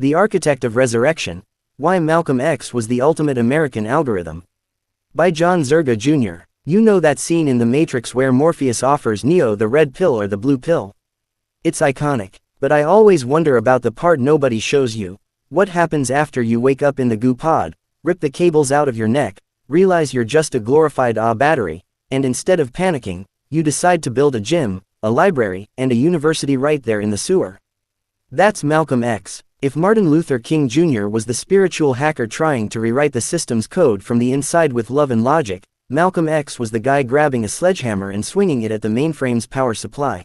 The Architect of Resurrection, Why Malcolm X Was the Ultimate American Algorithm. By John Zerga Jr. You know that scene in The Matrix where Morpheus offers Neo the red pill or the blue pill? It's iconic, but I always wonder about the part nobody shows you. What happens after you wake up in the goo pod, rip the cables out of your neck, realize you're just a glorified battery, and instead of panicking, you decide to build a gym, a library, and a university right there in the sewer. That's Malcolm X. If Martin Luther King Jr. was the spiritual hacker trying to rewrite the system's code from the inside with love and logic, Malcolm X was the guy grabbing a sledgehammer and swinging it at the mainframe's power supply.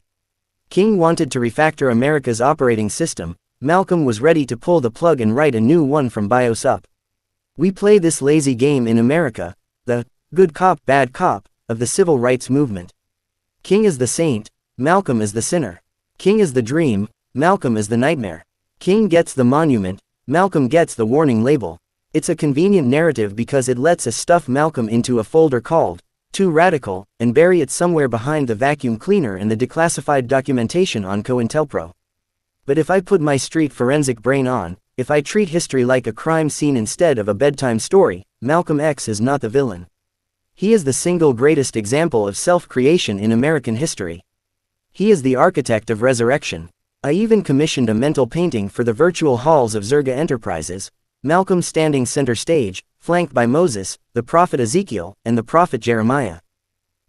King wanted to refactor America's operating system, Malcolm was ready to pull the plug and write a new one from BIOS up. We play this lazy game in America, the good cop, bad cop of the civil rights movement. King is the saint, Malcolm is the sinner. King is the dream, Malcolm is the nightmare. King gets the monument, Malcolm gets the warning label. It's a convenient narrative because it lets us stuff Malcolm into a folder called Too Radical and bury it somewhere behind the vacuum cleaner and the declassified documentation on COINTELPRO. But if I put my street forensic brain on, if I treat history like a crime scene instead of a bedtime story, Malcolm X is not the villain. He is the single greatest example of self-creation in American history. He is the architect of resurrection. I even commissioned a mental painting for the virtual halls of Zerga Enterprises, Malcolm standing center stage, flanked by Moses, the prophet Ezekiel, and the prophet Jeremiah.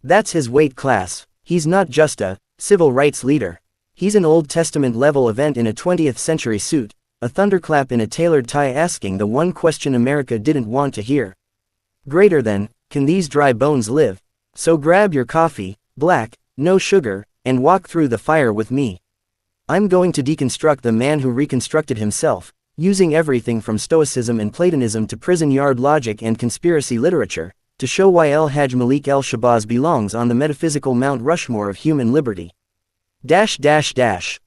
That's his weight class. He's not just a civil rights leader. He's an Old Testament level event in a 20th century suit, a thunderclap in a tailored tie asking the one question America didn't want to hear. Greater than, can these dry bones live? So grab your coffee, black, no sugar, and walk through the fire with me. I'm going to deconstruct the man who reconstructed himself, using everything from Stoicism and Platonism to prison yard logic and conspiracy literature, to show why El Hajj Malik El-Shabazz belongs on the metaphysical Mount Rushmore of human liberty.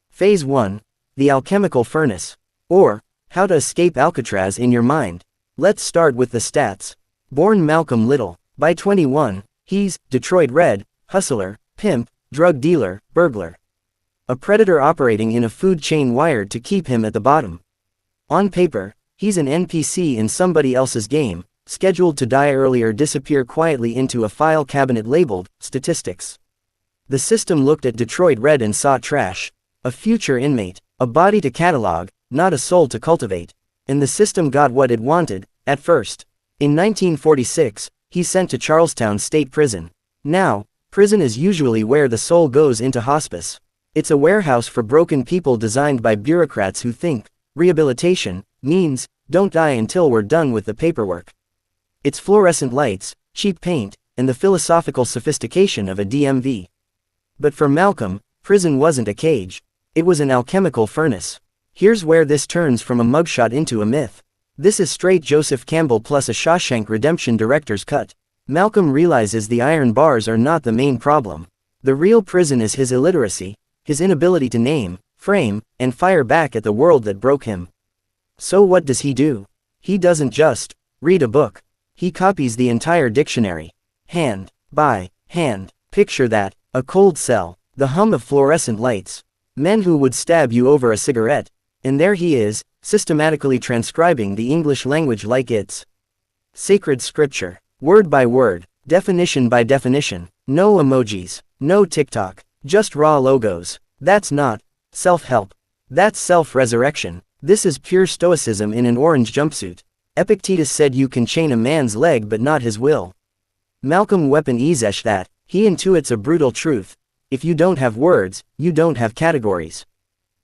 Phase 1. The Alchemical Furnace. Or, How to Escape Alcatraz in Your Mind. Let's start with the stats. Born Malcolm Little. By 21, he's Detroit Red, hustler, pimp, drug dealer, burglar. A predator operating in a food chain wired to keep him at the bottom. On paper, he's an NPC in somebody else's game, scheduled to die early or disappear quietly into a file cabinet labeled statistics. The system looked at Detroit Red and saw trash, a future inmate, a body to catalog, not a soul to cultivate. And the system got what it wanted, at first. In 1946, he's sent to Charlestown State Prison. Now, prison is usually where the soul goes into hospice. It's a warehouse for broken people designed by bureaucrats who think rehabilitation means don't die until we're done with the paperwork. It's fluorescent lights, cheap paint, and the philosophical sophistication of a DMV. But for Malcolm, prison wasn't a cage. It was an alchemical furnace. Here's where this turns from a mugshot into a myth. This is straight Joseph Campbell plus a Shawshank Redemption director's cut. Malcolm realizes the iron bars are not the main problem. The real prison is his illiteracy, his inability to name, frame, and fire back at the world that broke him. So what does he do? He doesn't just read a book. He copies the entire dictionary. Hand by hand. Picture that, a cold cell, the hum of fluorescent lights, men who would stab you over a cigarette, and there he is, systematically transcribing the English language like it's sacred scripture, word by word, definition by definition, no emojis, no TikTok. Just raw logos. That's not self-help. That's self-resurrection. This is pure stoicism in an orange jumpsuit. Epictetus said you can chain a man's leg but not his will. Malcolm weapon Ezesh that. He intuits a brutal truth. If you don't have words, you don't have categories.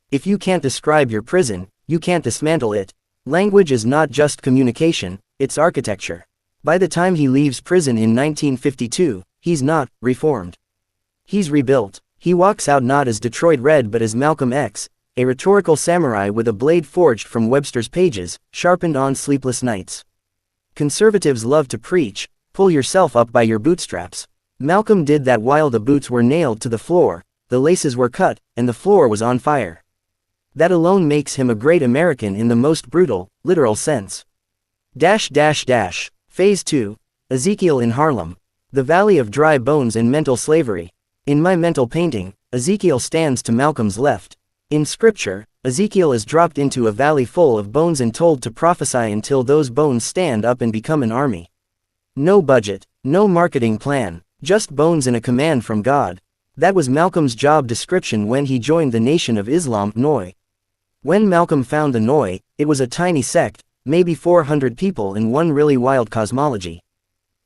If you can't describe your prison, you can't dismantle it. Language is not just communication, it's architecture. By the time he leaves prison in 1952, he's not reformed. He's rebuilt. He walks out not as Detroit Red but as Malcolm X, a rhetorical samurai with a blade forged from Webster's pages, sharpened on sleepless nights. Conservatives love to preach, pull yourself up by your bootstraps. Malcolm did that while the boots were nailed to the floor, the laces were cut, and the floor was on fire. That alone makes him a great American in the most brutal, literal sense. Phase 2. Ezekiel in Harlem. The Valley of Dry Bones and Mental Slavery. In my mental painting, Ezekiel stands to Malcolm's left. In scripture, Ezekiel is dropped into a valley full of bones and told to prophesy until those bones stand up and become an army. No budget, no marketing plan, just bones and a command from God. That was Malcolm's job description when he joined the Nation of Islam, NOI. When Malcolm found the NOI, it was a tiny sect, maybe 400 people in one really wild cosmology.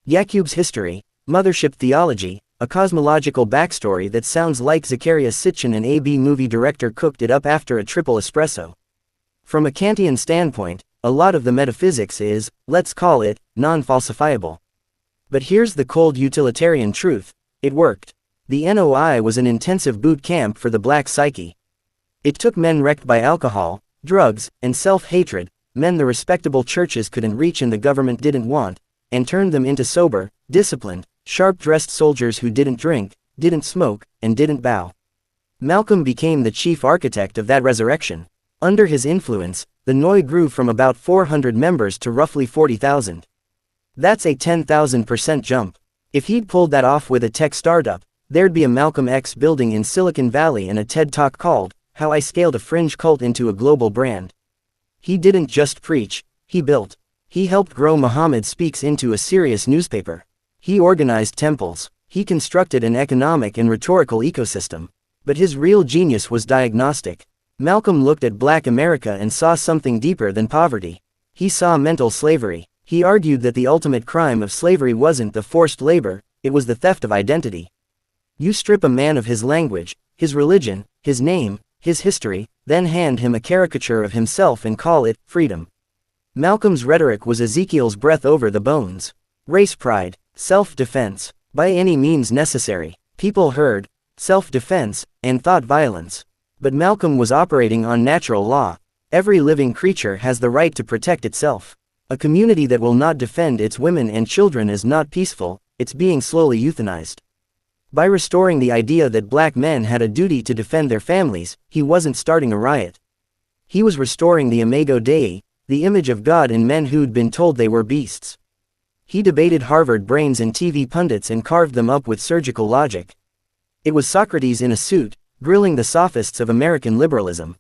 Yaqub's history, mothership theology, a cosmological backstory that sounds like Zakaria Sitchin, an A-B movie director, cooked it up after a triple espresso. From a Kantian standpoint, a lot of the metaphysics is, let's call it, non-falsifiable. But here's the cold utilitarian truth: it worked. The NOI was an intensive boot camp for the black psyche. It took men wrecked by alcohol, drugs, and self-hatred, men the respectable churches couldn't reach and the government didn't want, and turned them into sober, disciplined, sharp-dressed soldiers who didn't drink, didn't smoke, and didn't bow. Malcolm became the chief architect of that resurrection. Under his influence, the NOI grew from about 400 members to roughly 40,000. That's a 10,000% jump. If he'd pulled that off with a tech startup, there'd be a Malcolm X building in Silicon Valley and a TED Talk called, How I Scaled a Fringe Cult into a Global Brand. He didn't just preach, he built. He helped grow Muhammad Speaks into a serious newspaper. He organized temples. He constructed an economic and rhetorical ecosystem. But his real genius was diagnostic. Malcolm looked at Black America and saw something deeper than poverty. He saw mental slavery. He argued that the ultimate crime of slavery wasn't the forced labor, it was the theft of identity. You strip a man of his language, his religion, his name, his history, then hand him a caricature of himself and call it freedom. Malcolm's rhetoric was Ezekiel's breath over the bones. Race pride, self-defense, by any means necessary. People heard self-defense and thought violence. But Malcolm was operating on natural law. Every living creature has the right to protect itself. A community that will not defend its women and children is not peaceful, it's being slowly euthanized. By restoring the idea that black men had a duty to defend their families, he wasn't starting a riot. He was restoring the imago Dei, the image of God in men who'd been told they were beasts. He debated Harvard brains and TV pundits and carved them up with surgical logic. It was Socrates in a suit, grilling the sophists of American liberalism.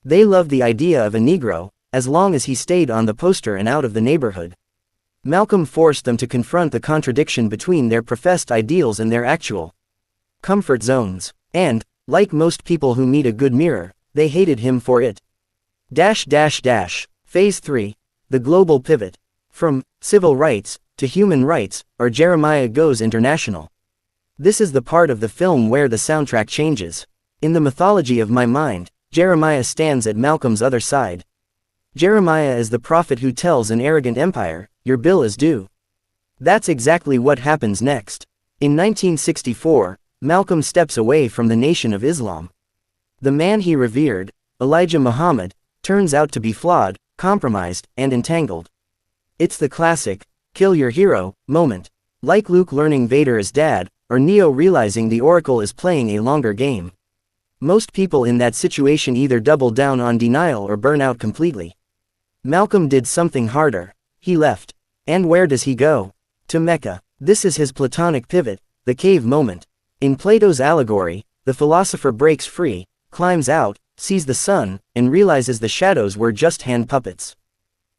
They loved the idea of a Negro, as long as he stayed on the poster and out of the neighborhood. Malcolm forced them to confront the contradiction between their professed ideals and their actual comfort zones. And, like most people who meet a good mirror, they hated him for it. Phase 3. The Global Pivot. From civil rights to human rights, or Jeremiah Goes International. This is the part of the film where the soundtrack changes. In the mythology of my mind, Jeremiah stands at Malcolm's other side. Jeremiah is the prophet who tells an arrogant empire, your bill is due. That's exactly what happens next. In 1964, Malcolm steps away from the Nation of Islam. The man he revered, Elijah Muhammad, turns out to be flawed, compromised, and entangled. It's the classic, kill your hero, moment. Like Luke learning Vader is dad, or Neo realizing the Oracle is playing a longer game. Most people in that situation either double down on denial or burn out completely. Malcolm did something harder. He left. And where does he go? To Mecca. This is his platonic pivot, the cave moment. In Plato's allegory, the philosopher breaks free, climbs out, sees the sun, and realizes the shadows were just hand puppets.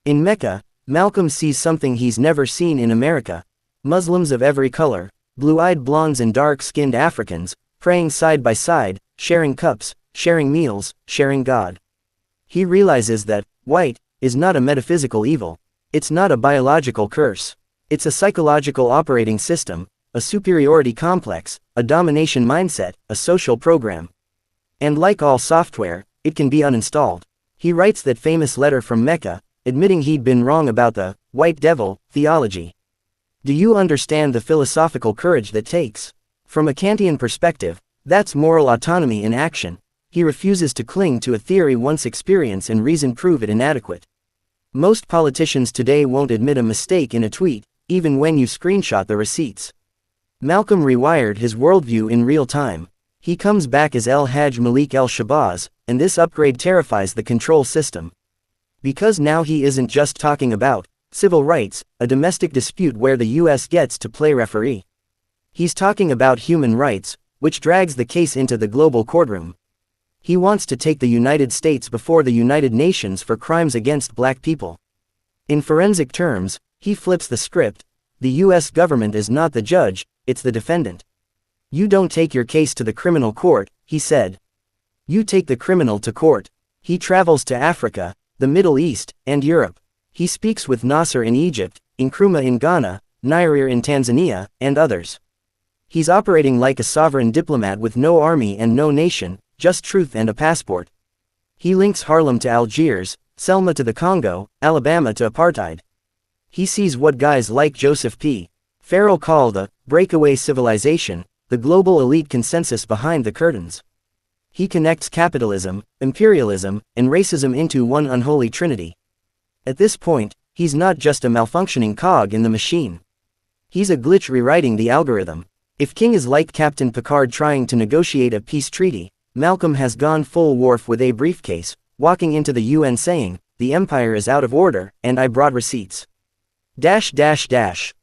In Mecca, Malcolm sees something he's never seen in America. Muslims of every color, blue-eyed blondes and dark-skinned Africans, praying side by side, sharing cups, sharing meals, sharing God. He realizes that white is not a metaphysical evil. It's not a biological curse. It's a psychological operating system, a superiority complex, a domination mindset, a social program. And like all software, it can be uninstalled. He writes that famous letter from Mecca, admitting he'd been wrong about the white devil theology. Do you understand the philosophical courage that takes? From a Kantian perspective, that's moral autonomy in action. He refuses to cling to a theory once experience and reason prove it inadequate. Most politicians today won't admit a mistake in a tweet, even when you screenshot the receipts. Malcolm rewired his worldview in real time. He comes back as El Hajj Malik El-Shabazz, and this upgrade terrifies the control system. Because now he isn't just talking about civil rights, a domestic dispute where the US gets to play referee. He's talking about human rights, which drags the case into the global courtroom. He wants to take the United States before the United Nations for crimes against black people. In forensic terms, he flips the script. The US government is not the judge, it's the defendant. You don't take your case to the criminal court, he said. You take the criminal to court. He travels to Africa, the Middle East, and Europe. He speaks with Nasser in Egypt, Nkrumah in Ghana, Nyerere in Tanzania, and others. He's operating like a sovereign diplomat with no army and no nation, just truth and a passport. He links Harlem to Algiers, Selma to the Congo, Alabama to apartheid. He sees what guys like Joseph P. Farrell call the breakaway civilization, the global elite consensus behind the curtains. He connects capitalism, imperialism, and racism into one unholy trinity. At this point, he's not just a malfunctioning cog in the machine. He's a glitch rewriting the algorithm. If King is like Captain Picard trying to negotiate a peace treaty, Malcolm has gone full Worf with a briefcase, walking into the UN saying, "The Empire is out of order, and I brought receipts."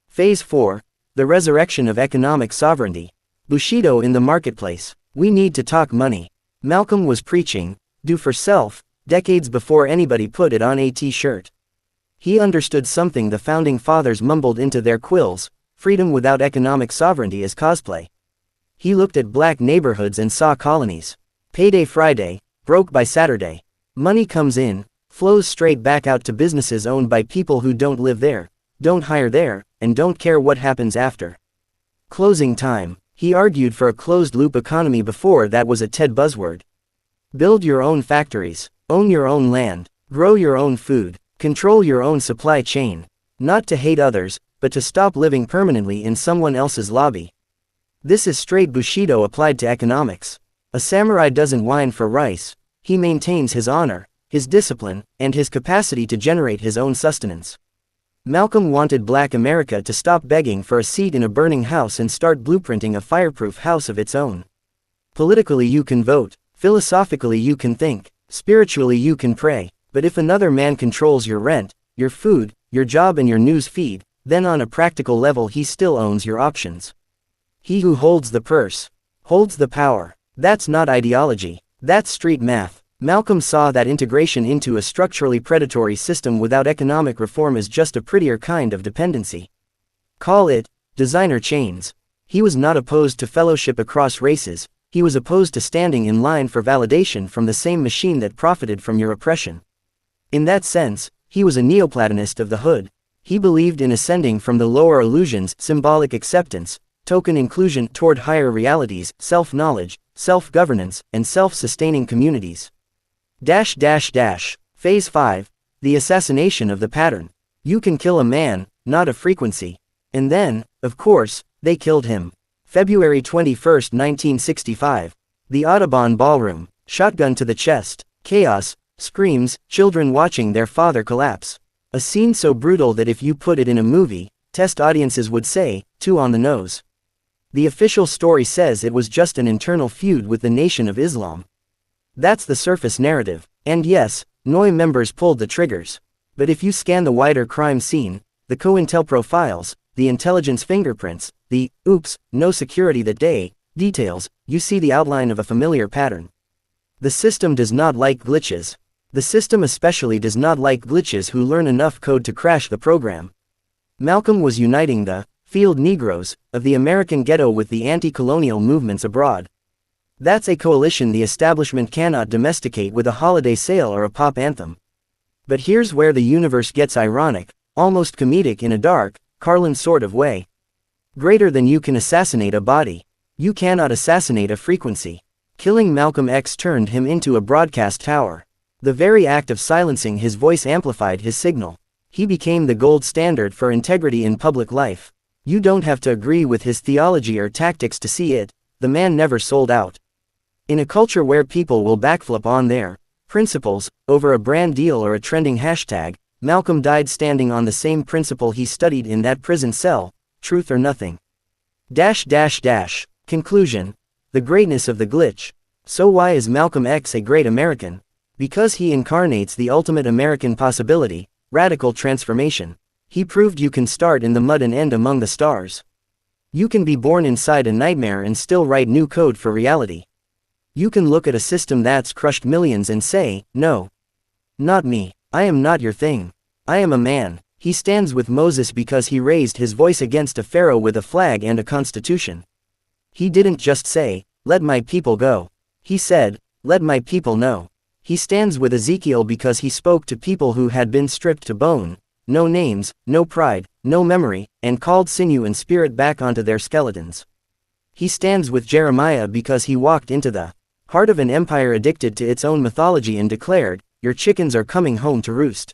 Phase 4. The resurrection of economic sovereignty. Bushido in the marketplace. We need to talk money. Malcolm was preaching, do for self, decades before anybody put it on a t-shirt. He understood something the founding fathers mumbled into their quills: freedom without economic sovereignty is cosplay. He looked at black neighborhoods and saw colonies. Payday Friday, broke by Saturday. Money comes in, flows straight back out to businesses owned by people who don't live there, don't hire there, and don't care what happens after. Closing time. He argued for a closed-loop economy before that was a TED buzzword. Build your own factories, own your own land, grow your own food, control your own supply chain. Not to hate others, but to stop living permanently in someone else's lobby. This is straight Bushido applied to economics. A samurai doesn't whine for rice, he maintains his honor, his discipline, and his capacity to generate his own sustenance. Malcolm wanted Black America to stop begging for a seat in a burning house and start blueprinting a fireproof house of its own. Politically you can vote, philosophically you can think, spiritually you can pray, but if another man controls your rent, your food, your job and your news feed, then on a practical level he still owns your options. He who holds the purse, holds the power. That's not ideology, that's street math. Malcolm saw that integration into a structurally predatory system without economic reform is just a prettier kind of dependency. Call it designer chains. He was not opposed to fellowship across races, he was opposed to standing in line for validation from the same machine that profited from your oppression. In that sense, he was a Neoplatonist of the hood. He believed in ascending from the lower illusions, symbolic acceptance, token inclusion toward higher realities, self-knowledge, self-governance, and self-sustaining communities. Phase 5. The assassination of the pattern. You can kill a man, not a frequency. And then, of course, they killed him. February 21, 1965. The Audubon Ballroom. Shotgun to the chest. Chaos, screams, children watching their father collapse. A scene so brutal that if you put it in a movie, test audiences would say, too on the nose. The official story says it was just an internal feud with the Nation of Islam. That's the surface narrative. And yes, NOI members pulled the triggers. But if you scan the wider crime scene, the COINTELPRO files, the intelligence fingerprints, the, oops, no security that day, details, you see the outline of a familiar pattern. The system does not like glitches. The system especially does not like glitches who learn enough code to crash the program. Malcolm was uniting the field Negroes of the American ghetto with the anti-colonial movements abroad. That's a coalition the establishment cannot domesticate with a holiday sale or a pop anthem. But here's where the universe gets ironic, almost comedic in a dark, Carlin sort of way. Greater than you can assassinate a body. You cannot assassinate a frequency. Killing Malcolm X turned him into a broadcast tower. The very act of silencing his voice amplified his signal. He became the gold standard for integrity in public life. You don't have to agree with his theology or tactics to see it. The man never sold out. In a culture where people will backflip on their principles over a brand deal or a trending hashtag, Malcolm died standing on the same principle he studied in that prison cell: truth or nothing. Conclusion. The greatness of the glitch. So why is Malcolm X a great American? Because he incarnates the ultimate American possibility, radical transformation. He proved you can start in the mud and end among the stars. You can be born inside a nightmare and still write new code for reality. You can look at a system that's crushed millions and say, no. Not me. I am not your thing. I am a man. He stands with Moses because he raised his voice against a pharaoh with a flag and a constitution. He didn't just say, let my people go. He said, let my people know. He stands with Ezekiel because he spoke to people who had been stripped to bone, no names, no pride, no memory, and called sinew and spirit back onto their skeletons. He stands with Jeremiah because he walked into the heart of an empire addicted to its own mythology and declared, your chickens are coming home to roost.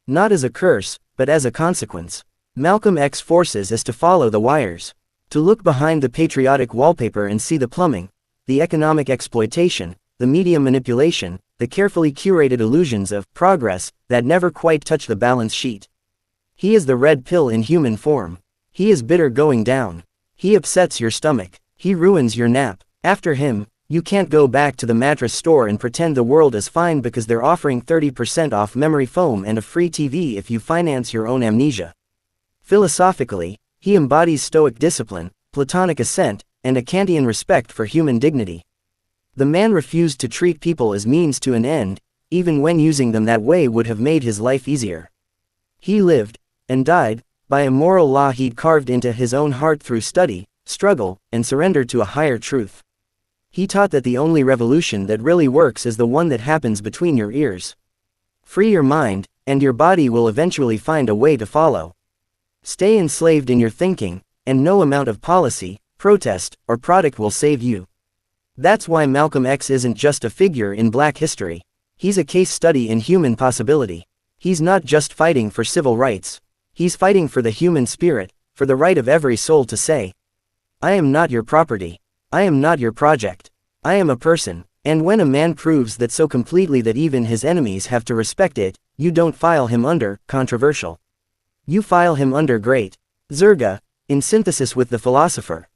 Not as a curse, but as a consequence. Malcolm X forces us to follow the wires. To look behind the patriotic wallpaper and see the plumbing, the economic exploitation, the media manipulation, the carefully curated illusions of progress that never quite touch the balance sheet. He is the red pill in human form. He is bitter going down. He upsets your stomach. He ruins your nap. After him, you can't go back to the mattress store and pretend the world is fine because they're offering 30% off memory foam and a free TV if you finance your own amnesia. Philosophically, he embodies Stoic discipline, Platonic assent, and a Kantian respect for human dignity. The man refused to treat people as means to an end, even when using them that way would have made his life easier. He lived, and died, by a moral law he'd carved into his own heart through study, struggle, and surrender to a higher truth. He taught that the only revolution that really works is the one that happens between your ears. Free your mind, and your body will eventually find a way to follow. Stay enslaved in your thinking, and no amount of policy, protest, or product will save you. That's why Malcolm X isn't just a figure in Black history. He's a case study in human possibility. He's not just fighting for civil rights. He's fighting for the human spirit, for the right of every soul to say, I am not your property. I am not your project. I am a person. And when a man proves that so completely that even his enemies have to respect it, you don't file him under controversial. You file him under great. Zerga, in synthesis with the philosopher.